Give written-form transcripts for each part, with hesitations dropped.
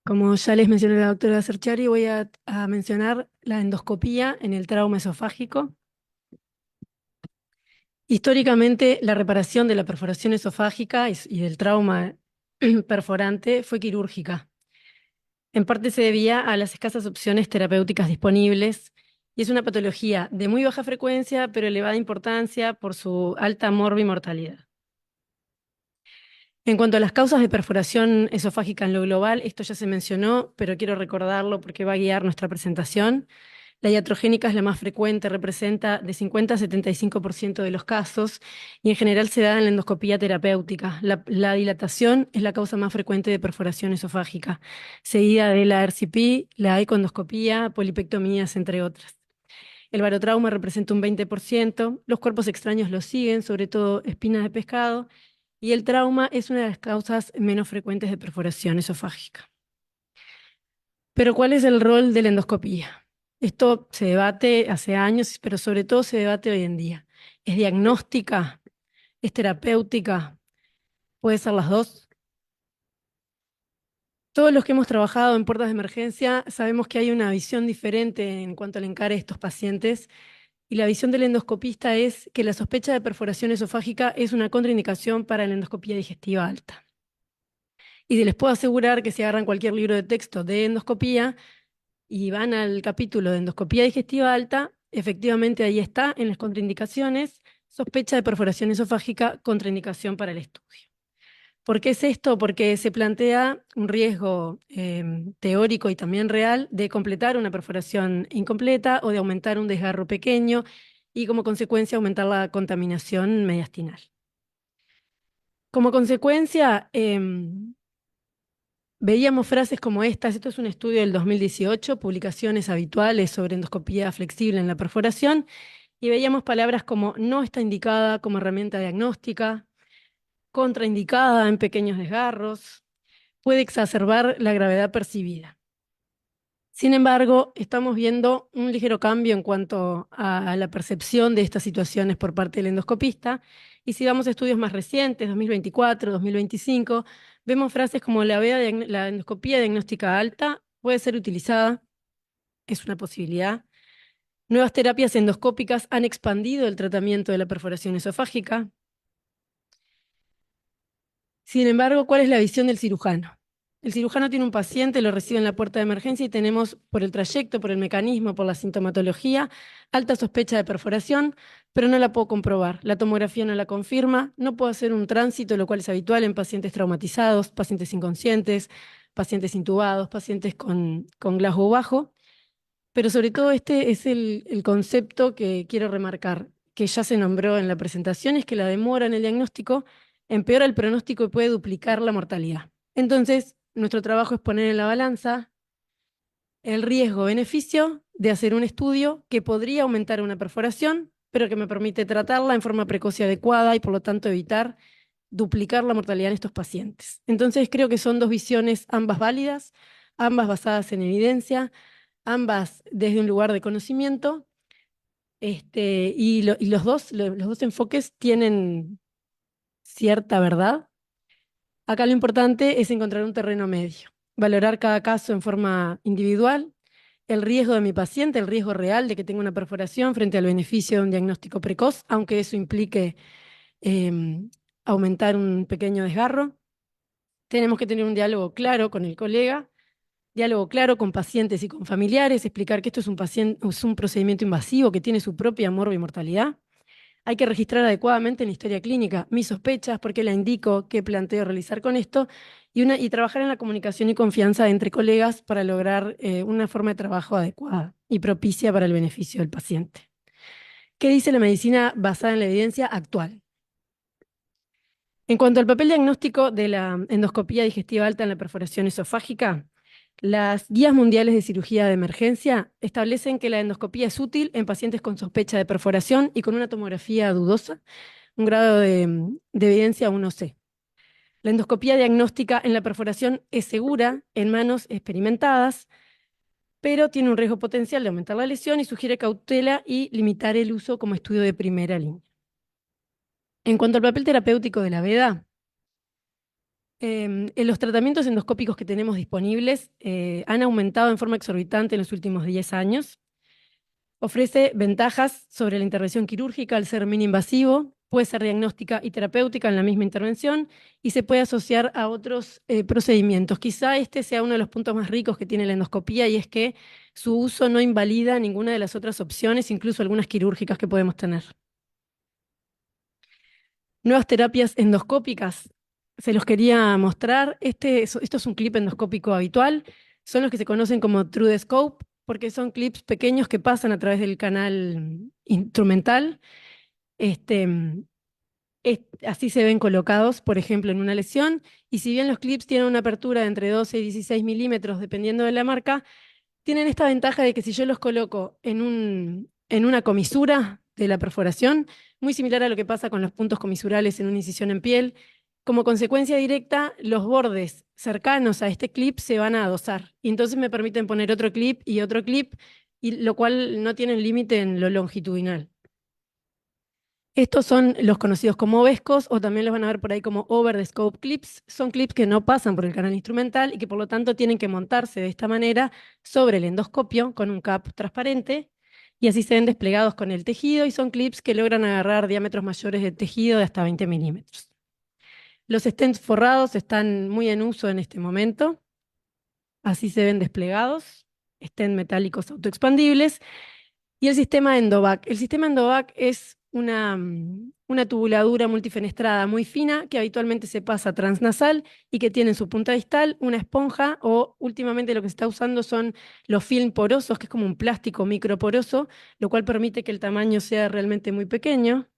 Como ya les mencioné la doctora Cerchiari, voy a mencionar la endoscopía en el trauma esofágico. Históricamente, la reparación de la perforación esofágica y del trauma perforante fue quirúrgica. En parte se debía a las escasas opciones terapéuticas disponibles y es una patología de muy baja frecuencia pero elevada importancia por su alta morbimortalidad. En cuanto a las causas de perforación esofágica en lo global, esto ya se mencionó, pero quiero recordarlo porque va a guiar nuestra presentación. La iatrogénica es la más frecuente, representa de 50 a 75% de los casos y en general se da en la endoscopía terapéutica. La dilatación es la causa más frecuente de perforación esofágica, seguida de la RCP, la econdoscopía, polipectomías, entre otras. El barotrauma representa un 20%, los cuerpos extraños lo siguen, sobre todo espinas de pescado, y el trauma es una de las causas menos frecuentes de perforación esofágica. Pero ¿cuál es el rol de la endoscopía? Esto se debate hace años, pero sobre todo se debate hoy en día. ¿Es diagnóstica? ¿Es terapéutica? ¿Puede ser las dos? Todos los que hemos trabajado en puertas de emergencia sabemos que hay una visión diferente en cuanto al encare de estos pacientes y la visión del endoscopista es que la sospecha de perforación esofágica es una contraindicación para la endoscopía digestiva alta. Y les puedo asegurar que si agarran cualquier libro de texto de endoscopía, y van al capítulo de endoscopía digestiva alta, efectivamente ahí está, en las contraindicaciones, sospecha de perforación esofágica, contraindicación para el estudio. ¿Por qué es esto? Porque se plantea un riesgo teórico y también real de completar una perforación incompleta o de aumentar un desgarro pequeño y como consecuencia aumentar la contaminación mediastinal. Como consecuencia, veíamos frases como estas, esto es un estudio del 2018, publicaciones habituales sobre endoscopía flexible en la perforación, y veíamos palabras como no está indicada como herramienta diagnóstica, contraindicada en pequeños desgarros, puede exacerbar la gravedad percibida. Sin embargo, estamos viendo un ligero cambio en cuanto a la percepción de estas situaciones por parte del endoscopista. Y si vamos a estudios más recientes, 2024, 2025, vemos frases como la endoscopía diagnóstica alta puede ser utilizada, es una posibilidad. Nuevas terapias endoscópicas han expandido el tratamiento de la perforación esofágica. Sin embargo, ¿cuál es la visión del cirujano? El cirujano tiene un paciente, lo recibe en la puerta de emergencia y tenemos por el trayecto, por el mecanismo, por la sintomatología, alta sospecha de perforación, pero no la puedo comprobar. La tomografía no la confirma, no puedo hacer un tránsito, lo cual es habitual en pacientes traumatizados, pacientes inconscientes, pacientes intubados, pacientes con Glasgow bajo. Pero sobre todo este es el concepto que quiero remarcar, que ya se nombró en la presentación, es que la demora en el diagnóstico empeora el pronóstico y puede duplicar la mortalidad. Entonces, nuestro trabajo es poner en la balanza el riesgo-beneficio de hacer un estudio que podría aumentar una perforación, pero que me permite tratarla en forma precoz y adecuada y por lo tanto evitar duplicar la mortalidad en estos pacientes. Entonces, creo que son dos visiones ambas válidas, ambas basadas en evidencia, ambas desde un lugar de conocimiento, y los dos enfoques tienen cierta verdad. Acá lo importante es encontrar un terreno medio, valorar cada caso en forma individual, el riesgo de mi paciente, el riesgo real de que tenga una perforación frente al beneficio de un diagnóstico precoz, aunque eso implique aumentar un pequeño desgarro. Tenemos que tener un diálogo claro con el colega, diálogo claro con pacientes y con familiares, explicar que esto es un procedimiento invasivo que tiene su propia mortalidad. Hay que registrar adecuadamente en la historia clínica mis sospechas, por qué la indico, qué planteo realizar con esto, y trabajar en la comunicación y confianza entre colegas para lograr una forma de trabajo adecuada y propicia para el beneficio del paciente. ¿Qué dice la medicina basada en la evidencia actual? En cuanto al papel diagnóstico de la endoscopía digestiva alta en la perforación esofágica, las guías mundiales de cirugía de emergencia establecen que la endoscopía es útil en pacientes con sospecha de perforación y con una tomografía dudosa, un grado de evidencia 1C. La endoscopía diagnóstica en la perforación es segura en manos experimentadas, pero tiene un riesgo potencial de aumentar la lesión y sugiere cautela y limitar el uso como estudio de primera línea. En cuanto al papel terapéutico de la veda, Los tratamientos endoscópicos que tenemos disponibles han aumentado en forma exorbitante en los últimos 10 años. Ofrece ventajas sobre la intervención quirúrgica al ser mini invasivo, puede ser diagnóstica y terapéutica en la misma intervención y se puede asociar a otros procedimientos. Quizá este sea uno de los puntos más ricos que tiene la endoscopía y es que su uso no invalida ninguna de las otras opciones, incluso algunas quirúrgicas que podemos tener. Nuevas terapias endoscópicas. Se los quería mostrar. Esto es un clip endoscópico habitual. Son los que se conocen como True the Scope, porque son clips pequeños que pasan a través del canal instrumental. Este, Así se ven colocados, por ejemplo, en una lesión. Y si bien los clips tienen una apertura de entre 12 y 16 milímetros, dependiendo de la marca, tienen esta ventaja de que si yo los coloco en una comisura de la perforación, muy similar a lo que pasa con los puntos comisurales en una incisión en piel, como consecuencia directa, los bordes cercanos a este clip se van a adosar. Y entonces me permiten poner otro clip, y lo cual no tiene límite en lo longitudinal. Estos son los conocidos como Vescos, o también los van a ver por ahí como Over the Scope Clips. Son clips que no pasan por el canal instrumental y que por lo tanto tienen que montarse de esta manera sobre el endoscopio con un cap transparente y así se ven desplegados con el tejido y son clips que logran agarrar diámetros mayores de tejido de hasta 20 milímetros. Los stents forrados están muy en uso en este momento. Así se ven desplegados, stents metálicos autoexpandibles. Y el sistema Endovac. El sistema Endovac es una tubuladura multifenestrada muy fina que habitualmente se pasa transnasal y que tiene en su punta distal una esponja o últimamente lo que se está usando son los film porosos, que es como un plástico microporoso, lo cual permite que el tamaño sea realmente muy pequeño.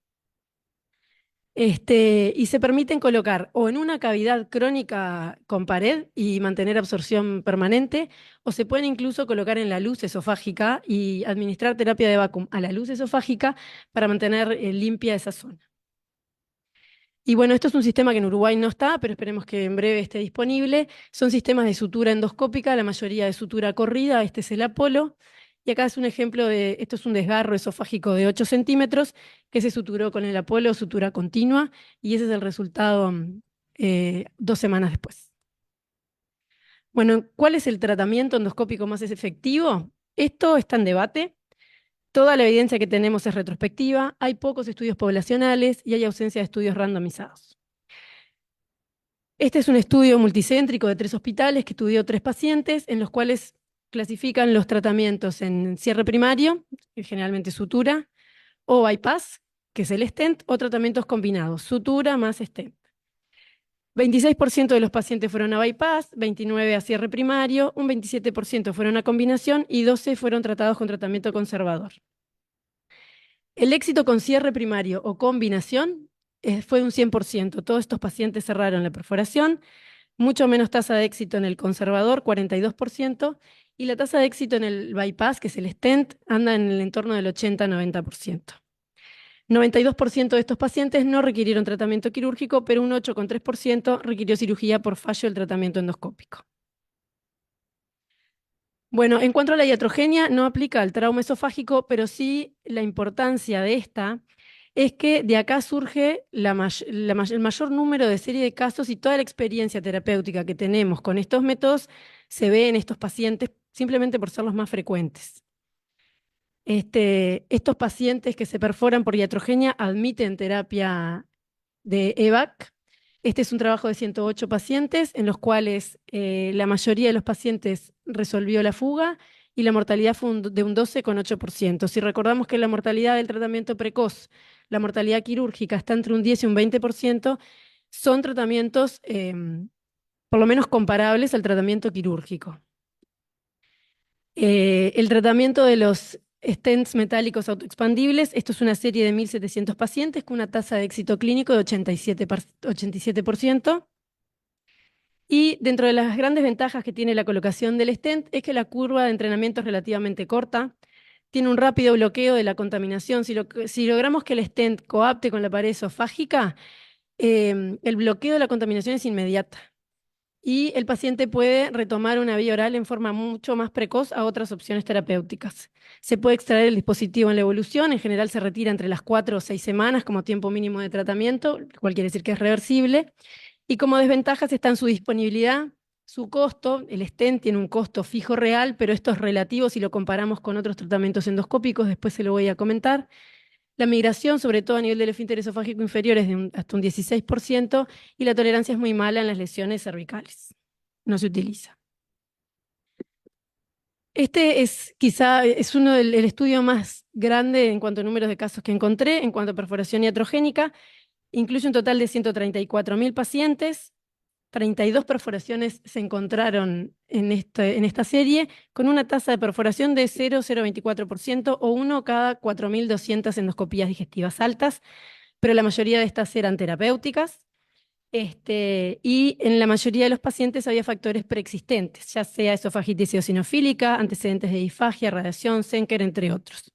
Y se permiten colocar o en una cavidad crónica con pared y mantener absorción permanente, o se pueden incluso colocar en la luz esofágica y administrar terapia de vacuum a la luz esofágica para mantener limpia esa zona. Y bueno, esto es un sistema que en Uruguay no está, pero esperemos que en breve esté disponible. Son sistemas de sutura endoscópica, la mayoría de sutura corrida, este es el Apolo. Y acá es un ejemplo esto es un desgarro esofágico de 8 centímetros que se suturó con el Apolo, sutura continua, y ese es el resultado 2 semanas después. Bueno, ¿cuál es el tratamiento endoscópico más efectivo? Esto está en debate. Toda la evidencia que tenemos es retrospectiva, hay pocos estudios poblacionales y hay ausencia de estudios randomizados. Este es un estudio multicéntrico de 3 hospitales que estudió 3 pacientes en los cuales clasifican los tratamientos en cierre primario, que generalmente sutura, o bypass, que es el stent, o tratamientos combinados, sutura más stent. 26% de los pacientes fueron a bypass, 29% a cierre primario, un 27% fueron a combinación y 12% fueron tratados con tratamiento conservador. El éxito con cierre primario o combinación fue un 100%. Todos estos pacientes cerraron la perforación, mucho menos tasa de éxito en el conservador, 42%, y la tasa de éxito en el bypass, que es el stent, anda en el entorno del 80-90%. 92% de estos pacientes no requirieron tratamiento quirúrgico, pero un 8,3% requirió cirugía por fallo del tratamiento endoscópico. Bueno, en cuanto a la iatrogenia, no aplica al trauma esofágico, pero sí la importancia de esta es que de acá surge el mayor número de serie de casos y toda la experiencia terapéutica que tenemos con estos métodos se ve en estos pacientes simplemente por ser los más frecuentes. Estos pacientes que se perforan por iatrogenia admiten terapia de EVAC. Este es un trabajo de 108 pacientes, en los cuales la mayoría de los pacientes resolvió la fuga y la mortalidad fue de un 12,8%. Si recordamos que la mortalidad del tratamiento precoz, la mortalidad quirúrgica está entre un 10 y un 20%, son tratamientos por lo menos comparables al tratamiento quirúrgico. El tratamiento de los stents metálicos autoexpandibles, esto es una serie de 1.700 pacientes con una tasa de éxito clínico de 87%. Y dentro de las grandes ventajas que tiene la colocación del stent es que la curva de entrenamiento es relativamente corta, tiene un rápido bloqueo de la contaminación. Si logramos que el stent coapte con la pared esofágica, el bloqueo de la contaminación es inmediata y el paciente puede retomar una vía oral en forma mucho más precoz a otras opciones terapéuticas. Se puede extraer el dispositivo en la evolución, en general se retira entre las 4 o 6 semanas como tiempo mínimo de tratamiento, lo cual quiere decir que es reversible, Y como desventajas están su disponibilidad, su costo. El stent tiene un costo fijo real, pero esto es relativo si lo comparamos con otros tratamientos endoscópicos, después se lo voy a comentar. La migración, sobre todo a nivel del esfínter esofágico inferior, es de hasta un 16%, y la tolerancia es muy mala en las lesiones cervicales. No se utiliza. Este es quizá es uno del el estudio más grande en cuanto a números de casos que encontré, en cuanto a perforación iatrogénica. Incluye un total de 134.000 pacientes. 32 perforaciones se encontraron en esta serie, con una tasa de perforación de 0,024% o 1 cada 4.200 endoscopías digestivas altas, pero la mayoría de estas eran terapéuticas. Y en la mayoría de los pacientes había factores preexistentes, ya sea esofagitis eosinofílica, antecedentes de disfagia, radiación, Zenker, entre otros.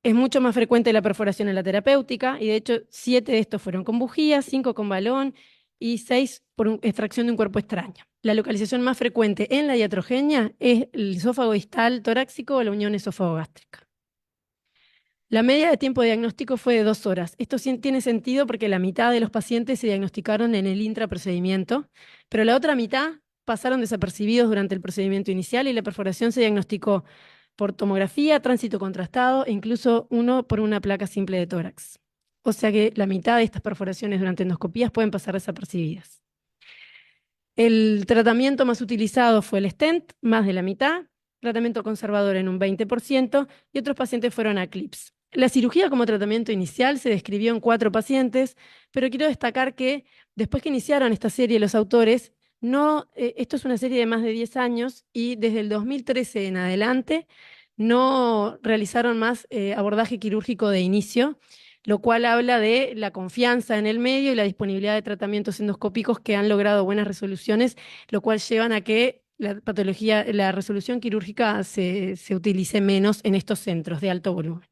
Es mucho más frecuente la perforación en la terapéutica, y de hecho 7 de estos fueron con bujía, 5 con balón y 6 por extracción de un cuerpo extraño. La localización más frecuente en la iatrogenia es el esófago distal torácico o la unión esófago-gástrica. La media de tiempo de diagnóstico fue de 2 horas. Esto sí tiene sentido porque la mitad de los pacientes se diagnosticaron en el intraprocedimiento, pero la otra mitad pasaron desapercibidos durante el procedimiento inicial y la perforación se diagnosticó por tomografía, tránsito contrastado e incluso uno por una placa simple de tórax. O sea que la mitad de estas perforaciones durante endoscopías pueden pasar desapercibidas. El tratamiento más utilizado fue el stent, más de la mitad, tratamiento conservador en un 20%, y otros pacientes fueron a CLIPS. La cirugía como tratamiento inicial se describió en 4 pacientes, pero quiero destacar que después que iniciaron esta serie los autores, esto es una serie de más de 10 años, y desde el 2013 en adelante no realizaron más abordaje quirúrgico de inicio, lo cual habla de la confianza en el medio y la disponibilidad de tratamientos endoscópicos que han logrado buenas resoluciones, lo cual llevan a que la resolución quirúrgica se utilice menos en estos centros de alto volumen.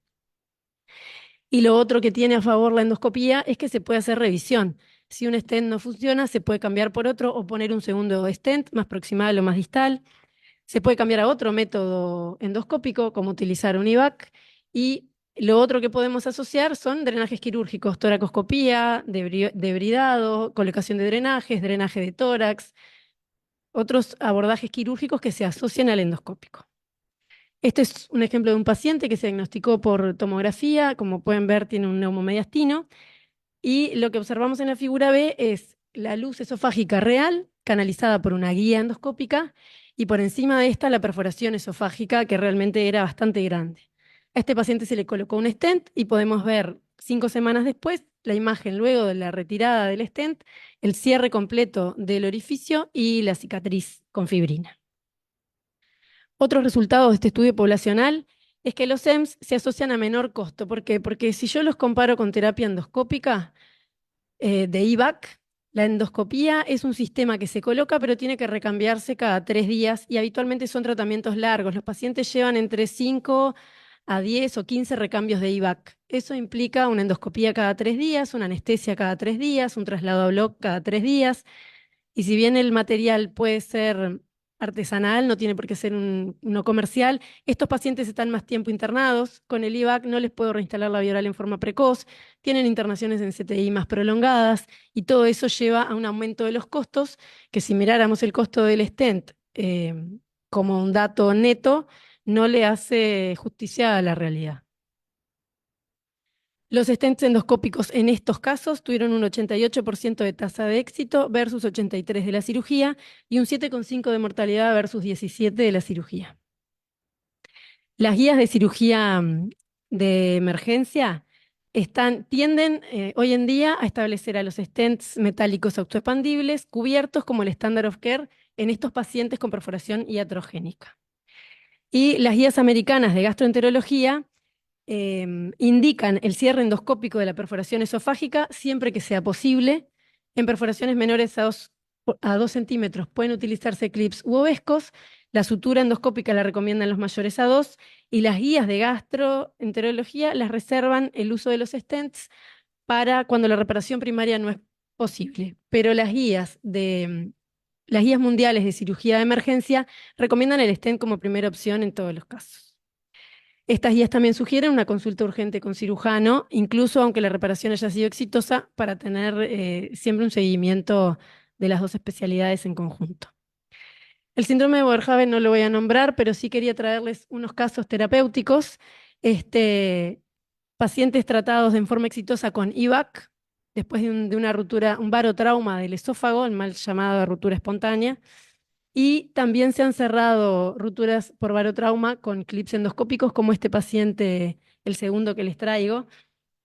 Y lo otro que tiene a favor la endoscopía es que se puede hacer revisión. Si un stent no funciona, se puede cambiar por otro o poner un segundo stent más proximal o más distal. Se puede cambiar a otro método endoscópico, como utilizar un IVAC, y lo otro que podemos asociar son drenajes quirúrgicos, toracoscopía, debridado, colocación de drenajes, drenaje de tórax, otros abordajes quirúrgicos que se asocian al endoscópico. Este es un ejemplo de un paciente que se diagnosticó por tomografía. Como pueden ver, tiene un neumomediastino, y lo que observamos en la figura B es la luz esofágica real canalizada por una guía endoscópica, y por encima de esta la perforación esofágica, que realmente era bastante grande. A este paciente se le colocó un stent y podemos ver 5 semanas después la imagen luego de la retirada del stent, el cierre completo del orificio y la cicatriz con fibrina. Otros resultados de este estudio poblacional es que los EMS se asocian a menor costo. ¿Por qué? Porque si yo los comparo con terapia endoscópica de IVAC, la endoscopía es un sistema que se coloca pero tiene que recambiarse cada 3 días, y habitualmente son tratamientos largos. Los pacientes llevan entre 5 a 10 o 15 recambios de IVAC. Eso implica una endoscopía cada 3 días, una anestesia cada 3 días, un traslado a bloc cada 3 días. Y si bien el material puede ser artesanal, no tiene por qué ser uno comercial, estos pacientes están más tiempo internados. Con el IVAC no les puedo reinstalar la vía oral en forma precoz, tienen internaciones en CTI más prolongadas, y todo eso lleva a un aumento de los costos, que si miráramos el costo del stent como un dato neto, no le hace justicia a la realidad. Los stents endoscópicos en estos casos tuvieron un 88% de tasa de éxito versus 83% de la cirugía, y un 7,5% de mortalidad versus 17% de la cirugía. Las guías de cirugía de emergencia tienden hoy en día a establecer a los stents metálicos autoexpandibles cubiertos como el standard of care en estos pacientes con perforación iatrogénica. Y las guías americanas de gastroenterología indican el cierre endoscópico de la perforación esofágica siempre que sea posible. En perforaciones menores a 2 centímetros pueden utilizarse clips u ovescos. La sutura endoscópica la recomiendan los mayores a 2, y las guías de gastroenterología las reservan el uso de los stents para cuando la reparación primaria no es posible. Pero las guías mundiales de cirugía de emergencia recomiendan el stent como primera opción en todos los casos. Estas guías también sugieren una consulta urgente con cirujano, incluso aunque la reparación haya sido exitosa, para tener siempre un seguimiento de las dos especialidades en conjunto. El síndrome de Boerhaave no lo voy a nombrar, pero sí quería traerles unos casos terapéuticos. Pacientes tratados en forma exitosa con IVAC, después de una ruptura, un barotrauma del esófago, el mal llamado ruptura espontánea, y también se han cerrado rupturas por barotrauma con clips endoscópicos, como este paciente, el segundo que les traigo,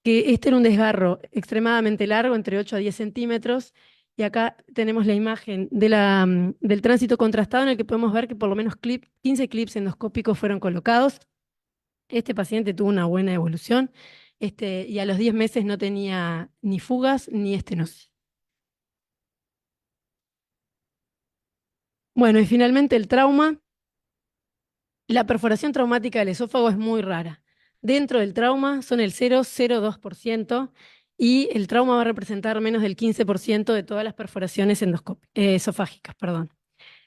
que este era un desgarro extremadamente largo, entre 8 a 10 centímetros, y acá tenemos la imagen del tránsito contrastado en el que podemos ver que por lo menos 15 clips endoscópicos fueron colocados. Este paciente tuvo una buena evolución, y a los 10 meses no tenía ni fugas ni estenosis. Bueno, y finalmente el trauma. La perforación traumática del esófago es muy rara. Dentro del trauma son el 0,02% y el trauma va a representar menos del 15% de todas las perforaciones esofágicas, perdón.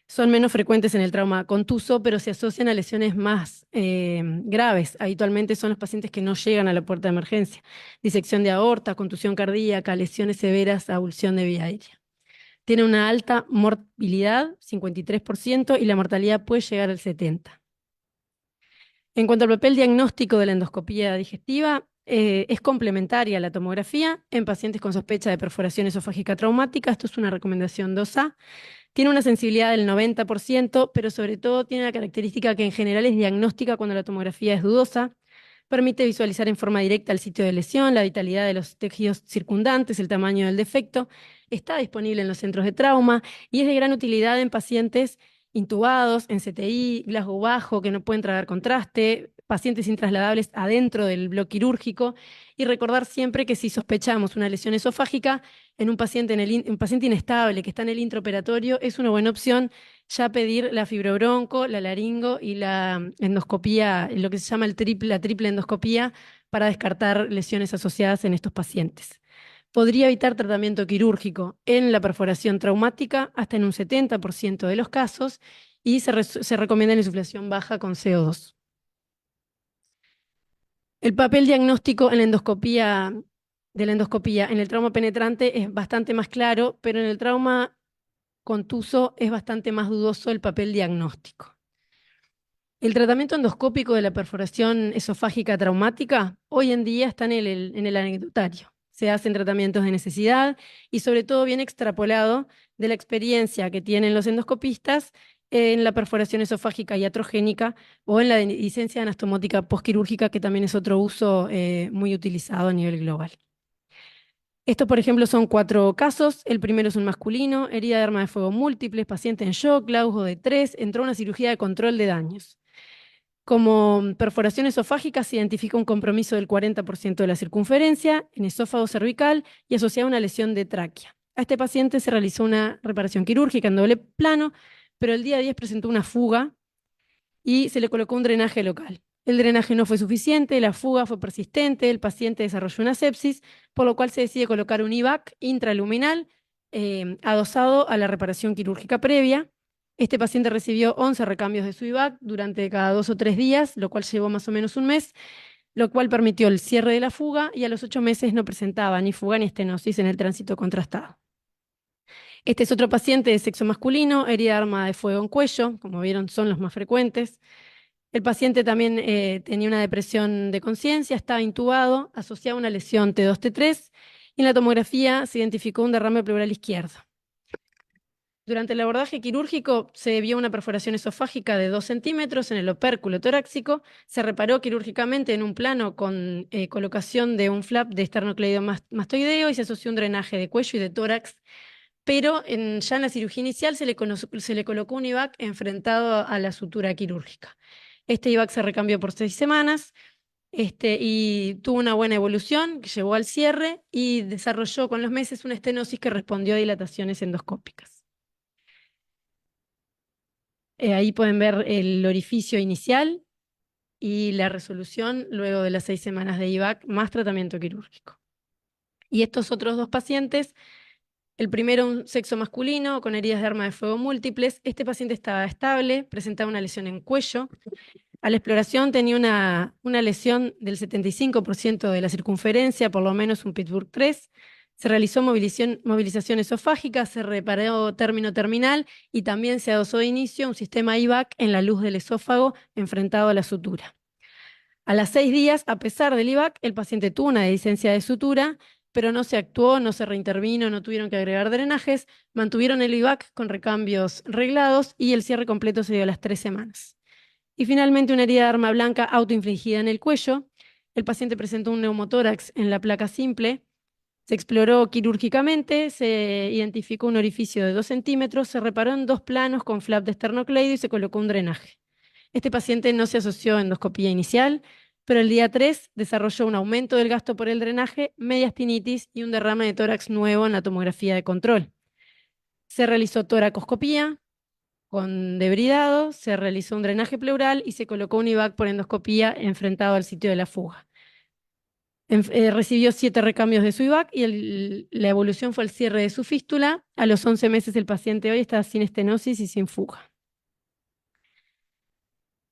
Son menos frecuentes en el trauma contuso, pero se asocian a lesiones más graves. Habitualmente son los pacientes que no llegan a la puerta de emergencia. Disección de aorta, contusión cardíaca, lesiones severas, abulsión de vía aérea. Tiene una alta morbilidad, 53%, y la mortalidad puede llegar al 70%. En cuanto al papel diagnóstico de la endoscopía digestiva, es complementaria a la tomografía en pacientes con sospecha de perforación esofágica traumática. Esto es una recomendación 2A. Tiene una sensibilidad del 90%, pero sobre todo tiene la característica que en general es diagnóstica cuando la tomografía es dudosa. Permite visualizar en forma directa el sitio de lesión, la vitalidad de los tejidos circundantes, el tamaño del defecto. Está disponible en los centros de trauma y es de gran utilidad en pacientes intubados, en CTI, Glasgow bajo, que no pueden tragar contraste, pacientes intrasladables adentro del bloque quirúrgico. Y recordar siempre que si sospechamos una lesión esofágica en un paciente, un paciente inestable que está en el intraoperatorio, es una buena opción ya pedir la fibrobronco, la laringo y la endoscopía, lo que se llama la triple endoscopía, para descartar lesiones asociadas en estos pacientes. Podría evitar tratamiento quirúrgico en la perforación traumática hasta en un 70% de los casos y se recomienda la insuflación baja con CO2. El papel diagnóstico en la endoscopía, de la endoscopía en el trauma penetrante es bastante más claro, pero en el trauma contuso es bastante más dudoso el papel diagnóstico. El tratamiento endoscópico de la perforación esofágica traumática hoy en día está en el anecdotario. Se hacen tratamientos de necesidad y sobre todo viene extrapolado de la experiencia que tienen los endoscopistas en la perforación esofágica iatrogénica o en la licencia anastomótica postquirúrgica, que también es otro uso muy utilizado a nivel global. Estos, por ejemplo, son 4 casos. El primero es un masculino, herida de arma de fuego múltiples, paciente en shock, glauco de 3, entró a una cirugía de control de daños. Como perforación esofágica se identifica un compromiso del 40% de la circunferencia en esófago cervical y asociado a una lesión de tráquea. A este paciente se realizó una reparación quirúrgica en doble plano, pero el día 10 presentó una fuga y se le colocó un drenaje local. El drenaje no fue suficiente, la fuga fue persistente, el paciente desarrolló una sepsis, por lo cual se decide colocar un IVAC intraluminal adosado a la reparación quirúrgica previa. Este paciente recibió 11 recambios de su IVAC durante cada 2 o 3 días, lo cual llevó más o menos un mes, lo cual permitió el cierre de la fuga y a los 8 meses no presentaba ni fuga ni estenosis en el tránsito contrastado. Este es otro paciente de sexo masculino, herida de arma de fuego en cuello, como vieron son los más frecuentes. El paciente también tenía una depresión de conciencia, estaba intubado, asociado a una lesión T2-T3, y en la tomografía se identificó un derrame pleural izquierdo. Durante el abordaje quirúrgico se vio una perforación esofágica de 2 centímetros en el opérculo torácico, se reparó quirúrgicamente en un plano con colocación de un flap de esternocleidomastoideo y se asoció un drenaje de cuello y de tórax, pero ya en la cirugía inicial se le colocó un IVAC enfrentado a la sutura quirúrgica. Este IVAC se recambió por 6 semanas y tuvo una buena evolución que llevó al cierre y desarrolló con los meses una estenosis que respondió a dilataciones endoscópicas. Ahí pueden ver el orificio inicial y la resolución luego de las 6 semanas de IVAC más tratamiento quirúrgico. Y estos otros 2 pacientes, el primero un sexo masculino con heridas de arma de fuego múltiples. Este paciente estaba estable, presentaba una lesión en cuello. A la exploración tenía una lesión del 75% de la circunferencia, por lo menos un Pittsburgh 3. Se realizó movilización esofágica, se reparó término terminal y también se adosó de inicio un sistema IVAC en la luz del esófago enfrentado a la sutura. A las 6 días, a pesar del IVAC, el paciente tuvo una dehiscencia de sutura, pero no se actuó, no se reintervino, no tuvieron que agregar drenajes, mantuvieron el IVAC con recambios reglados y el cierre completo se dio a las 3 semanas. Y finalmente una herida de arma blanca autoinfligida en el cuello. El paciente presentó un neumotórax en la placa simple. Se exploró quirúrgicamente, se identificó un orificio de 2 centímetros, se reparó en 2 planos con flap de esternocleido y se colocó un drenaje. Este paciente no se asoció a endoscopía inicial, pero el día 3 desarrolló un aumento del gasto por el drenaje, mediastinitis y un derrame de tórax nuevo en la tomografía de control. Se realizó toracoscopía con debridado, se realizó un drenaje pleural y se colocó un IVAC por endoscopía enfrentado al sitio de la fuga. Recibió 7 recambios de su IVAC y la evolución fue el cierre de su fístula. A los 11 meses el paciente hoy está sin estenosis y sin fuga.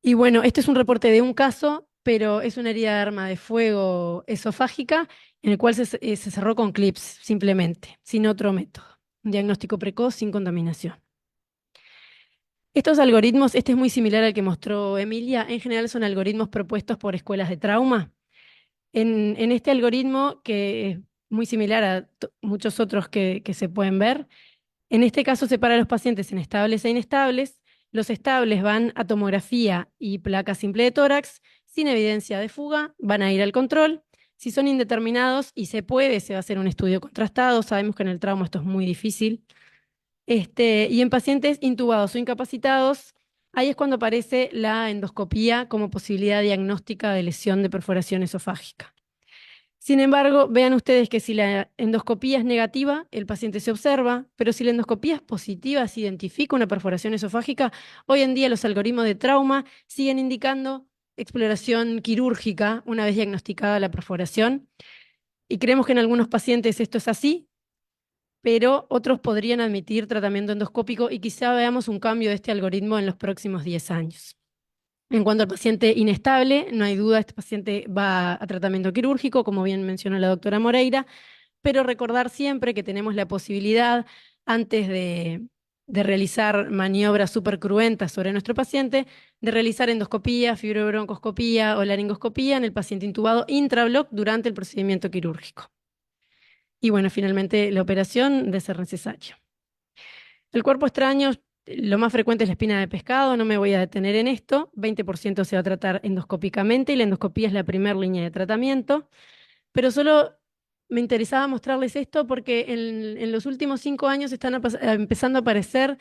Y bueno, este es un reporte de un caso, pero es una herida de arma de fuego esofágica en el cual se cerró con clips, simplemente, sin otro método. Un diagnóstico precoz sin contaminación. Estos algoritmos, este es muy similar al que mostró Emilia, en general son algoritmos propuestos por escuelas de trauma. En este algoritmo, que es muy similar a muchos otros que se pueden ver, en este caso separa a los pacientes en estables e inestables. Los estables van a tomografía y placa simple de tórax, sin evidencia de fuga, van a ir al control. Si son indeterminados y se puede, se va a hacer un estudio contrastado. Sabemos que en el trauma esto es muy difícil. Y en pacientes intubados o incapacitados, ahí es cuando aparece la endoscopía como posibilidad diagnóstica de lesión de perforación esofágica. Sin embargo, vean ustedes que si la endoscopía es negativa, el paciente se observa, pero si la endoscopía es positiva, se identifica una perforación esofágica, hoy en día los algoritmos de trauma siguen indicando exploración quirúrgica una vez diagnosticada la perforación. Y creemos que en algunos pacientes esto es así, pero otros podrían admitir tratamiento endoscópico y quizá veamos un cambio de este algoritmo en los próximos 10 años. En cuanto al paciente inestable, no hay duda, este paciente va a tratamiento quirúrgico, como bien mencionó la doctora Moreira, pero recordar siempre que tenemos la posibilidad, antes de realizar maniobras súper cruentas sobre nuestro paciente, de realizar endoscopía, fibrobroncoscopía o laringoscopía en el paciente intubado intrabloc durante el procedimiento quirúrgico. Y bueno, finalmente la operación de ser necesario. El cuerpo extraño, lo más frecuente es la espina de pescado, no me voy a detener en esto. 20% se va a tratar endoscópicamente y la endoscopía es la primera línea de tratamiento. Pero solo me interesaba mostrarles esto porque en los últimos 5 años están empezando a aparecer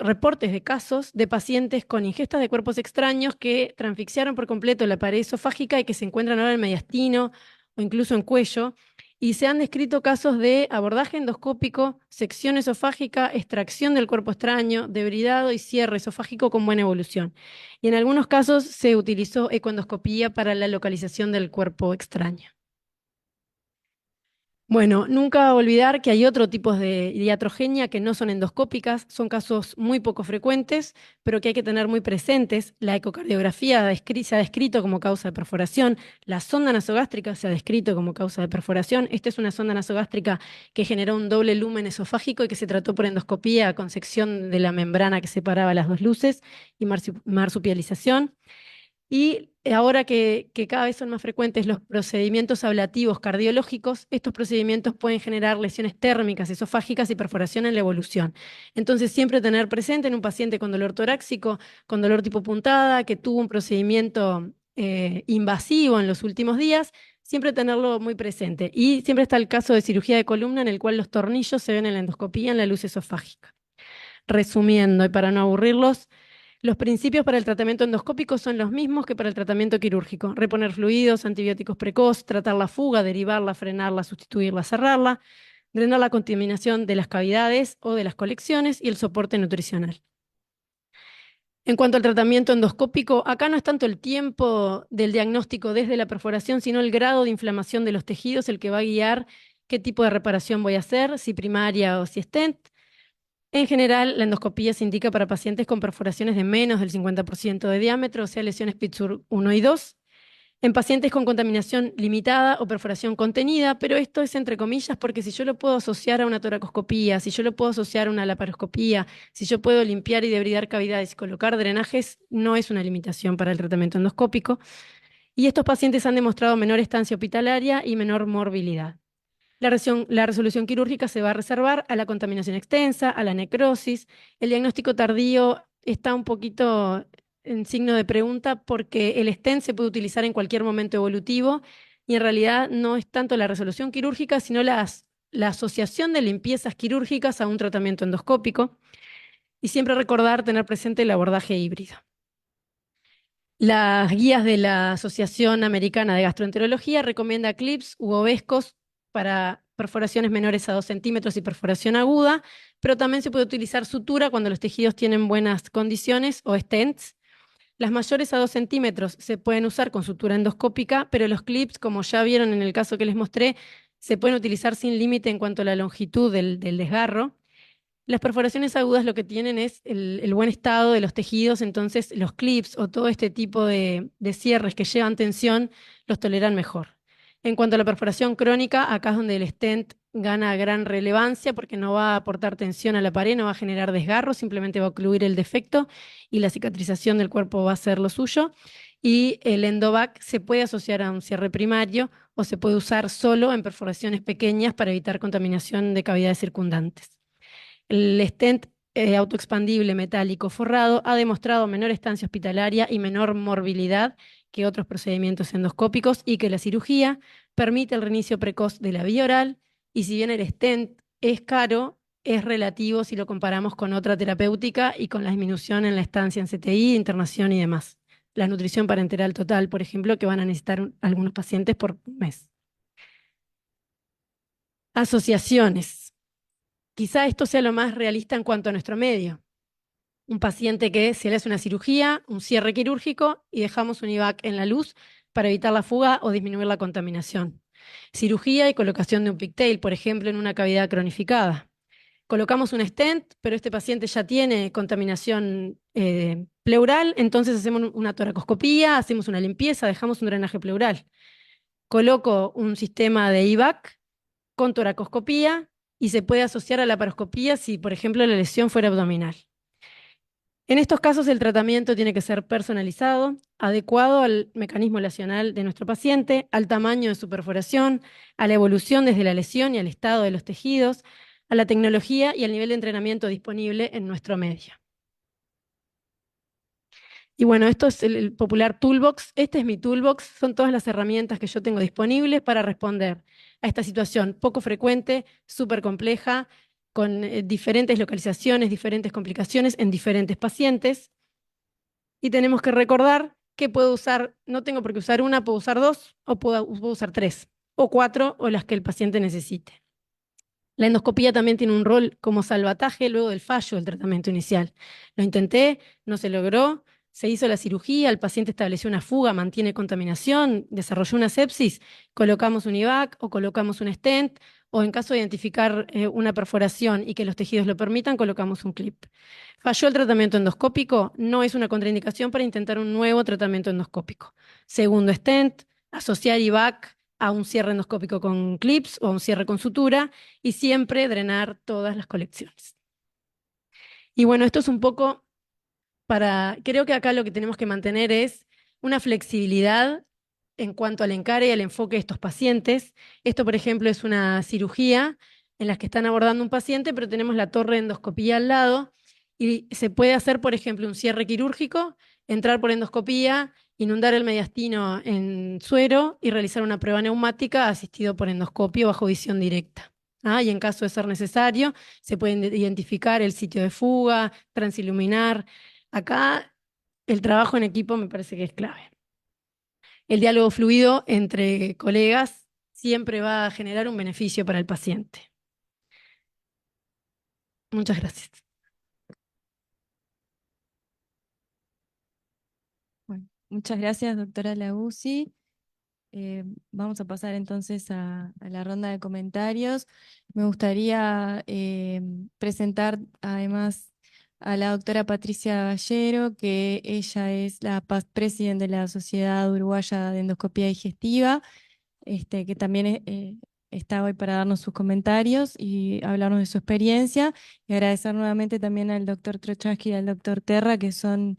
reportes de casos de pacientes con ingestas de cuerpos extraños que transfixiaron por completo la pared esofágica y que se encuentran ahora en mediastino o incluso en cuello. Y se han descrito casos de abordaje endoscópico, sección esofágica, extracción del cuerpo extraño, debridado y cierre esofágico con buena evolución. Y en algunos casos se utilizó ecoendoscopía para la localización del cuerpo extraño. Bueno, nunca olvidar que hay otro tipo de iatrogenia que no son endoscópicas, son casos muy poco frecuentes, pero que hay que tener muy presentes. La ecocardiografía se ha descrito como causa de perforación, la sonda nasogástrica se ha descrito como causa de perforación. Esta es una sonda nasogástrica que generó un doble lumen esofágico y que se trató por endoscopía con sección de la membrana que separaba las dos luces y marsupialización. Y ahora que cada vez son más frecuentes los procedimientos ablativos cardiológicos, estos procedimientos pueden generar lesiones térmicas, esofágicas y perforación en la evolución. Entonces, siempre tener presente en un paciente con dolor torácico, con dolor tipo puntada, que tuvo un procedimiento invasivo en los últimos días, siempre tenerlo muy presente. Y siempre está el caso de cirugía de columna en el cual los tornillos se ven en la endoscopía en la luz esofágica. Resumiendo, y para no aburrirlos, los principios para el tratamiento endoscópico son los mismos que para el tratamiento quirúrgico. Reponer fluidos, antibióticos precoz, tratar la fuga, derivarla, frenarla, sustituirla, cerrarla, drenar la contaminación de las cavidades o de las colecciones y el soporte nutricional. En cuanto al tratamiento endoscópico, acá no es tanto el tiempo del diagnóstico desde la perforación, sino el grado de inflamación de los tejidos el que va a guiar qué tipo de reparación voy a hacer, si primaria o si stent. En general, la endoscopía se indica para pacientes con perforaciones de menos del 50% de diámetro, o sea, lesiones Pittsburgh 1 y 2, en pacientes con contaminación limitada o perforación contenida, pero esto es entre comillas porque si yo lo puedo asociar a una toracoscopía, si yo lo puedo asociar a una laparoscopía, si yo puedo limpiar y debridar cavidades y colocar drenajes, no es una limitación para el tratamiento endoscópico. Y estos pacientes han demostrado menor estancia hospitalaria y menor morbilidad. La resolución quirúrgica se va a reservar a la contaminación extensa, a la necrosis. El diagnóstico tardío está un poquito en signo de pregunta porque el stent se puede utilizar en cualquier momento evolutivo y en realidad no es tanto la resolución quirúrgica, sino la asociación de limpiezas quirúrgicas a un tratamiento endoscópico. Y siempre recordar tener presente el abordaje híbrido. Las guías de la Asociación Americana de Gastroenterología recomienda clips u ovescos para perforaciones menores a 2 centímetros y perforación aguda, pero también se puede utilizar sutura cuando los tejidos tienen buenas condiciones o stents. Las mayores a 2 centímetros se pueden usar con sutura endoscópica, pero los clips, como ya vieron en el caso que les mostré, se pueden utilizar sin límite en cuanto a la longitud del desgarro. Las perforaciones agudas lo que tienen es el buen estado de los tejidos, entonces los clips o todo este tipo de cierres que llevan tensión los toleran mejor. En cuanto a la perforación crónica, acá es donde el stent gana gran relevancia porque no va a aportar tensión a la pared, no va a generar desgarro, simplemente va a ocluir el defecto y la cicatrización del cuerpo va a ser lo suyo. Y el endovac se puede asociar a un cierre primario o se puede usar solo en perforaciones pequeñas para evitar contaminación de cavidades circundantes. El stent autoexpandible metálico forrado ha demostrado menor estancia hospitalaria y menor morbilidad que otros procedimientos endoscópicos y que la cirugía permite el reinicio precoz de la vía oral y si bien el stent es caro, es relativo si lo comparamos con otra terapéutica y con la disminución en la estancia en CTI, internación y demás. La nutrición parenteral total, por ejemplo, que van a necesitar algunos pacientes por mes. Asociaciones. Quizá esto sea lo más realista en cuanto a nuestro medio. Un paciente que se le hace una cirugía, un cierre quirúrgico y dejamos un IVAC en la luz para evitar la fuga o disminuir la contaminación. Cirugía y colocación de un pigtail, por ejemplo, en una cavidad cronificada. Colocamos un stent, pero este paciente ya tiene contaminación pleural, entonces hacemos una toracoscopía, hacemos una limpieza, dejamos un drenaje pleural. Coloco un sistema de IVAC con toracoscopía y se puede asociar a la paroscopía si, por ejemplo, la lesión fuera abdominal. En estos casos el tratamiento tiene que ser personalizado, adecuado al mecanismo lesional de nuestro paciente, al tamaño de su perforación, a la evolución desde la lesión y al estado de los tejidos, a la tecnología y al nivel de entrenamiento disponible en nuestro medio. Y bueno, esto es el popular Toolbox. Este es mi Toolbox. Son todas las herramientas que yo tengo disponibles para responder a esta situación poco frecuente, súper compleja, con diferentes localizaciones, diferentes complicaciones en diferentes pacientes. Y tenemos que recordar que puedo usar, no tengo por qué usar una, puedo usar dos o puedo usar tres o cuatro o las que el paciente necesite. La endoscopía también tiene un rol como salvataje luego del fallo del tratamiento inicial. Lo intenté, no se logró, se hizo la cirugía, el paciente estableció una fuga, mantiene contaminación, desarrolló una sepsis, colocamos un IVAC o colocamos un stent, o en caso de identificar una perforación y que los tejidos lo permitan, colocamos un clip. Falló el tratamiento endoscópico, no es una contraindicación para intentar un nuevo tratamiento endoscópico. Segundo stent, asociar IVAC a un cierre endoscópico con clips o a un cierre con sutura y siempre drenar todas las colecciones. Y bueno, esto es un poco creo que acá lo que tenemos que mantener es una flexibilidad en cuanto al encare y al enfoque de estos pacientes. Esto, por ejemplo, es una cirugía en la que están abordando un paciente, pero tenemos la torre de endoscopía al lado y se puede hacer, por ejemplo, un cierre quirúrgico, entrar por endoscopía, inundar el mediastino en suero y realizar una prueba neumática asistido por endoscopio bajo visión directa. Y en caso de ser necesario, se puede identificar el sitio de fuga, transiluminar. Acá el trabajo en equipo me parece que es clave. El diálogo fluido entre colegas siempre va a generar un beneficio para el paciente. Muchas gracias. Bueno, muchas gracias, doctora Lauzzi. Vamos a pasar entonces a la ronda de comentarios. Me gustaría presentar además a la doctora Patricia Gallero, que ella es la past president de la Sociedad Uruguaya de Endoscopía Digestiva, que también está hoy para darnos sus comentarios y hablarnos de su experiencia. Y agradecer nuevamente también al doctor Trochansky y al doctor Terra, que son